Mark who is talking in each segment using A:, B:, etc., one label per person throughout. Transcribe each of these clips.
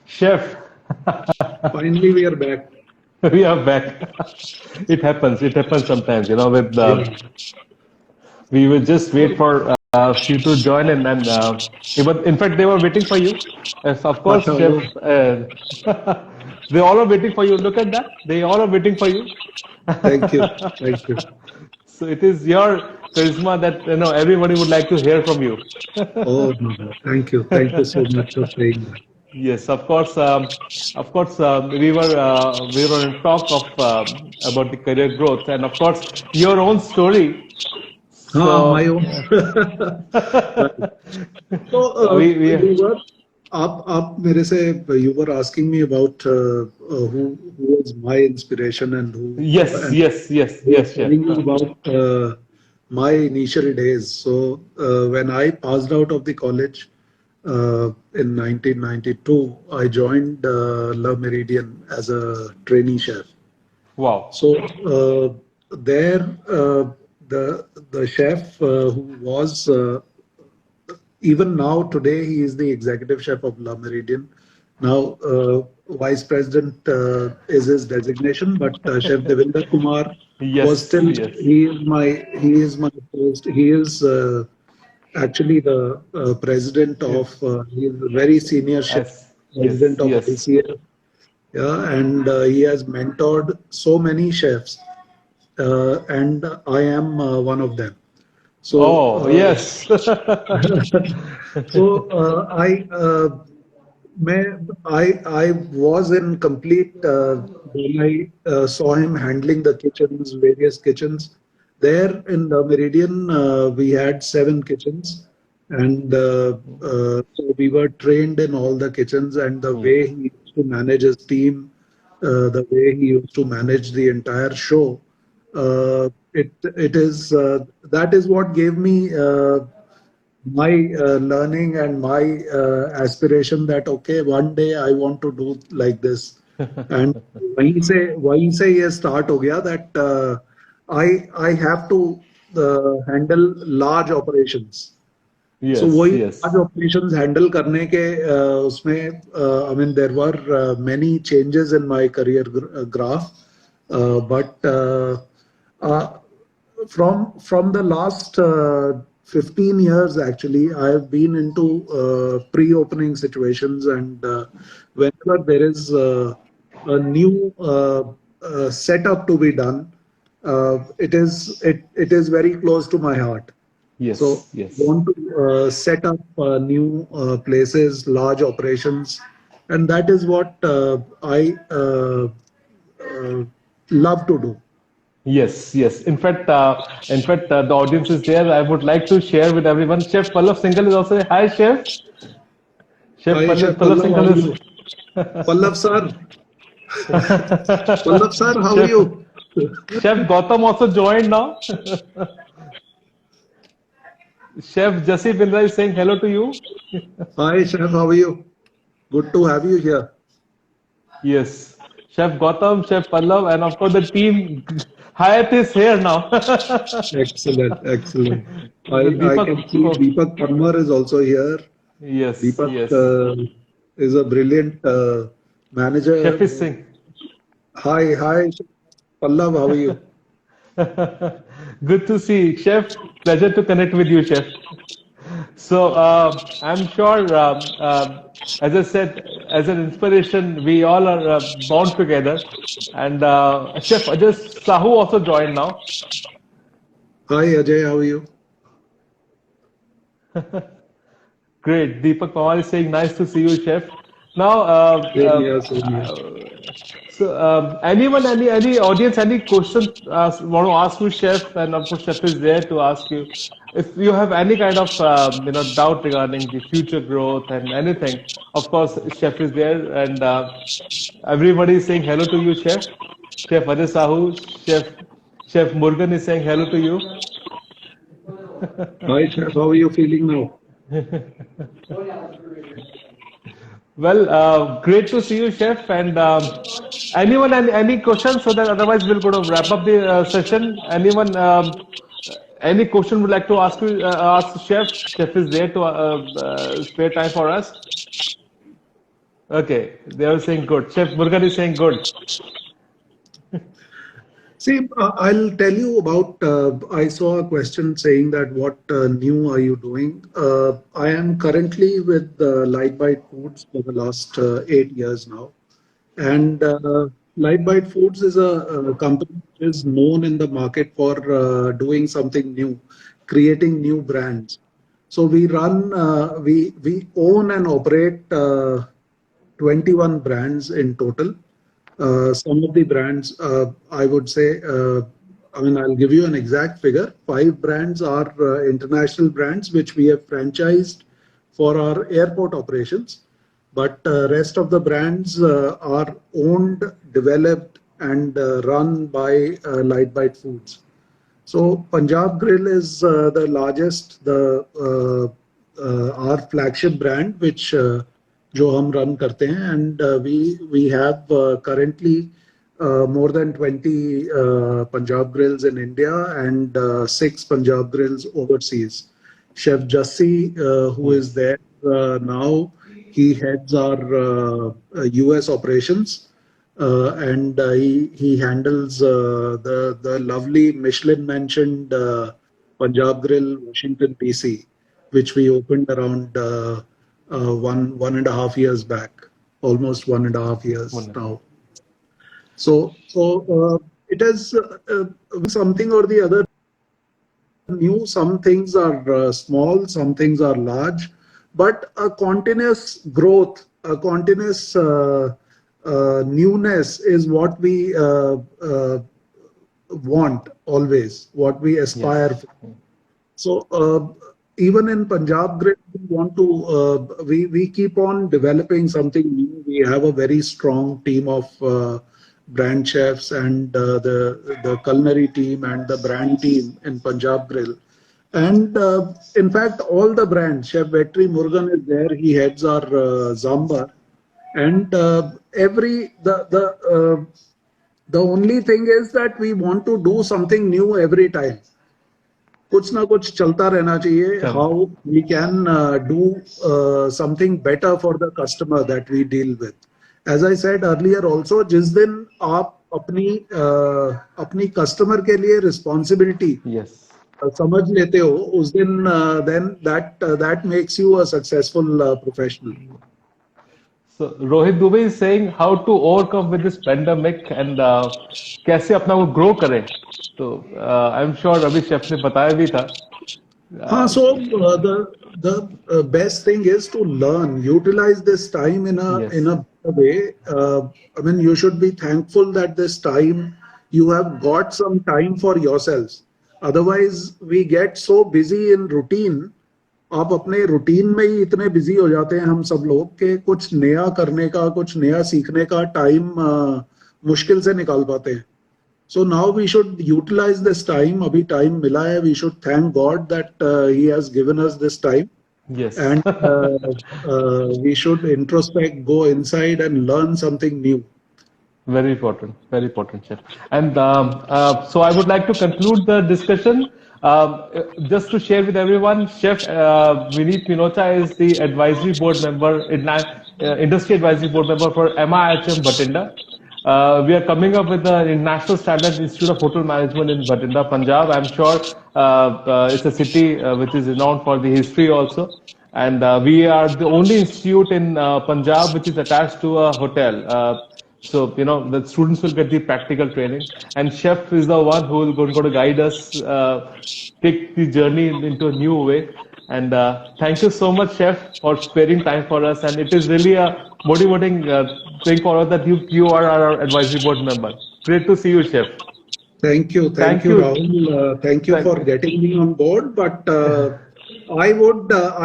A: Chef,
B: Finally, we are back.
A: we are back. It happens. It happens sometimes, with
B: Yeah.
A: we will just wait for you to join in, and even in fact they were waiting for you. Yes, of course, Chef.
B: MashaAllah.
A: They all are waiting for you. Look at that. They all are waiting for you.
B: Thank you. Thank you.
A: So it is your charisma that everybody would like to hear from you.
B: Oh, no, no. Thank you. Thank you so much for saying that.
A: Yes, of course. We were in talk of about the career growth, and of course your own story.
B: My
A: So
B: own. Right. So,
A: we
B: you were, you were asking me about who was my inspiration and
A: yes,
B: and
A: yes, yes,
B: I was
A: yes, chef.
B: telling you about my initial days. So, when I passed out of the college in 1992, I joined La Meridian as a trainee chef.
A: Wow.
B: So there, the chef who was even now today he is the executive chef of La Meridian. Now vice president is his designation, but Chef Devinder Kumar was
A: Yes,
B: still
A: yes,
B: he is my first he is actually the president of
A: yes,
B: he is a very senior chef
A: yes,
B: president of
A: yes.
B: ICF. Yeah, and he has mentored so many chefs, and I am one of them. So,
A: Oh, yes.
B: so I was in complete when I saw him handling the kitchens, various kitchens. There in the Meridian, we had 7 kitchens, and so we were trained in all the kitchens. And the
A: Yes,
B: way he used to manage his team, the way he used to manage the entire show, it is that is what gave me my learning and my aspiration that okay, one day I want to do like this. And वहीं से ये start हो गया that I have to handle large operations. So
A: yes,
B: वही
A: yes.
B: large operations handle करने के उसमें I mean there were many changes in my career graph, but uh, from the last 15 years actually I have been into pre-opening situations, and whenever there is a new setup to be done, it is very close to my heart. So
A: Yes,
B: I
A: yes.
B: want to set up new places, large operations, and that is what I love to do.
A: Yes, yes. In fact, the audience is there. I would like to share with everyone. Chef Pallav Singhal is also there. Hi, Chef. Chef
B: Hi, Chef
A: Pallav
B: Pallav, how
A: Singhal
B: are
A: is.
B: you? Pallav sir, Pallav sir, how are
A: Chef
B: you?
A: Chef Gautam also joined now. Chef Jasi Bindra is saying hello to you.
B: Hi, Chef, how are you? Good to have you here.
A: Yes. Chef Gautam, Chef Pallav, and of course the team Hayat is here now.
B: Excellent, excellent.
A: The
B: I
A: Deepak.
B: can see
A: Oh,
B: Deepak Parmar is also here.
A: yes,
B: Deepak
A: yes.
B: is a brilliant manager.
A: Chef is saying.
B: Hi, hi, Pallav, how are you?
A: Good to see, Chef. Pleasure to connect with you, Chef. So I'm sure, as I said, as an inspiration, we all are bound together. And Chef Ajay Sahu also joined now.
B: Hi, Ajay, how are you?
A: Great. Deepak Pawar is saying, nice to see you, Chef. Now,
B: Same here, same here.
A: so anyone, any audience, any question want to ask you, Chef, and of course, Chef is there to ask you. If you have any kind of doubt regarding the future growth and anything, of course, Chef is there, and everybody is saying hello to you, Chef. Chef Ajay Sahu, Chef Morgan is saying hello to you.
B: Hi, Chef, how are you feeling now?
A: Well, great to see you, Chef. And anyone, any questions? So that otherwise we'll go to wrap up the session. Anyone, any question would like to ask you, ask the Chef? Chef is there to spare time for us. Okay, they are saying good. Chef Burger is saying good.
B: See, I'll tell you about. I saw a question saying that what new are you doing? I am currently with Lightbite Foods for the last 8 years now, and Lightbite Foods is a company which is known in the market for doing something new, creating new brands. So we own and operate 21 brands in total. Some of the brands, I would say, I mean, I'll give you an exact figure. 5 brands are international brands which we have franchised for our airport operations, but rest of the brands are owned, developed, and run by Lightbite Foods. So Punjab Grill is the largest, our flagship brand, which जो हम run करते हैं, and we have currently more than 20 Punjab Grills in India and 6 Punjab Grills overseas. Chef Jassi, who is there now, he heads our US operations, and he handles the lovely Michelin mentioned Punjab Grill, Washington DC, which we opened around 1.5 years back, almost 1.5 years now. So it is something or the other new. Some things are small, some things are large, but a continuous growth, a continuous newness is what we want always, what we aspire for. So even in Punjab Grill, we want to we keep on developing something new. We have a very strong team of brand chefs and the culinary team and the brand team in Punjab Grill. And in fact, all the brands, Chef Vetri Murugan is there. He heads our Zambar. And the only thing is that we want to do something new every time. कुछ ना कुछ चलता रहना चाहिए. How we can do something better for the customer that we deal with. As I said earlier also, जिस दिन आप अपनी customer के लिए responsibility समझ लेते हो, उस दिन then that makes you a successful professional.
A: So Rohit Dubey is saying how to overcome with this pandemic and कैसे अपना वो grow करें. So I'm sure Ravi Chef ने बताया भी था.
B: So the best thing is to learn, utilize this time in a way. I mean, you should be thankful that this time you have got some time for yourselves. Otherwise, we get so busy in routine. आप अपने routine में ही इतने busy हो जाते हैं हम सब लोग कि कुछ नया करने का, कुछ नया सीखने का टाइम मुश्किल से निकाल पाते हैं. So now we should utilize this time. अभी time मिला है. We should thank God that He has given us this time.
A: Yes.
B: And we should introspect, go inside, and learn something new.
A: Very important, Chef. And so I would like to conclude the discussion. Just to share with everyone, Chef Vineet Minocha is the advisory board member, industry advisory board member for MIHM Bathinda. We are coming up with the International Standard Institute of Hotel Management in Bathinda, Punjab. I'm sure it's a city which is renowned for the history also. And we are the only institute in Punjab which is attached to a hotel. So, the students will get the practical training. And Chef is the one who will going to guide us, take the journey into a new way. And thank you so much, Chef, for sparing time for us. And it is really a motivating thing for us that you are our advisory board member. Great to see you, Chef.
B: Thank you, Rahul. Thank you for getting me on board. But I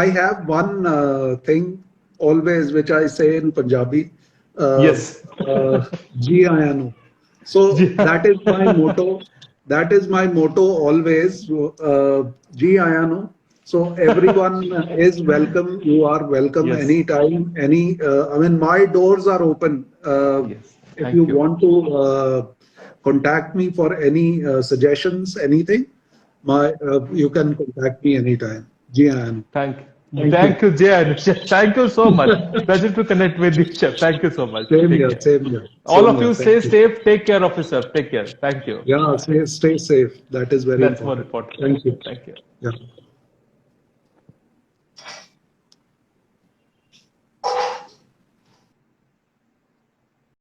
B: have one thing always which I say in Punjabi.
A: Yes.
B: Ji aaya nu. So that is my motto. That is my motto always. Ji aaya nu. So everyone is welcome. You are welcome
A: Yes.
B: anytime. I mean, my doors are open.
A: Yes.
B: If
A: Thank
B: you
A: you.
B: want to contact me for any suggestions, anything, you can contact me anytime. Jian.
A: Thank you.
B: Thank you.
A: Thank you, Jay and Chef. Thank you so much. Pleasure to connect with you, Chef. Thank you so much.
B: Same
A: Take
B: here.
A: care.
B: Same here.
A: All
B: Same
A: of
B: here.
A: you
B: Thank
A: stay
B: you.
A: safe. Take care of yourself. Take care. Thank you.
B: Yeah.
A: Bye.
B: Stay safe. That is very
A: That's more
B: important.
A: important.
B: Thank you.
A: Thank you.
B: Yeah.